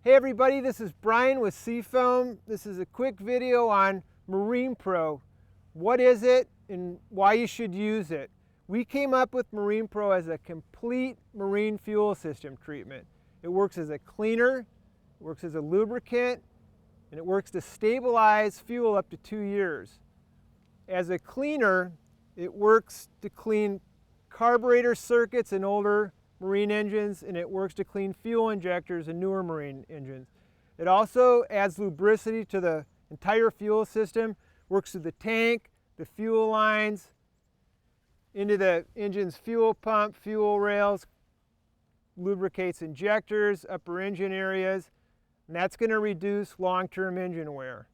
Hey everybody, this is Brian with Seafoam. This is a quick video on Marine Pro. What is it and why you should use it? We came up with Marine Pro as a complete marine fuel system treatment. It works as a cleaner, it works as a lubricant, and it works to stabilize fuel up to 2 years. As a cleaner, it works to clean carburetor circuits in older marine engines, and it works to clean fuel injectors in newer marine engines. It also adds lubricity to the entire fuel system, works through the tank, the fuel lines, into the engine's fuel pump, fuel rails, lubricates injectors, upper engine areas, and that's going to reduce long-term engine wear.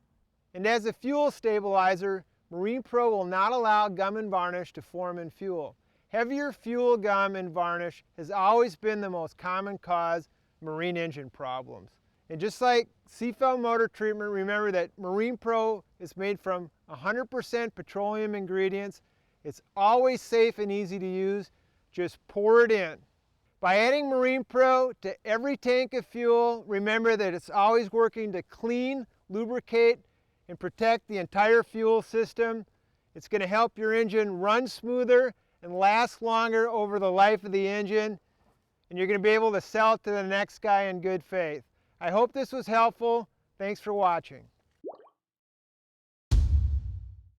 And as a fuel stabilizer, Marine Pro will not allow gum and varnish to form in fuel. Heavier fuel gum and varnish has always been the most common cause of marine engine problems. And just like Seafoam motor treatment, remember that Marine Pro is made from 100% petroleum ingredients. It's always safe and easy to use. Just pour it in. By adding Marine Pro to every tank of fuel, remember that it's always working to clean, lubricate, and protect the entire fuel system. It's going to help your engine run smoother and last longer over the life of the engine, and you're going to be able to sell it to the next guy in good faith. I hope this was helpful. Thanks for watching.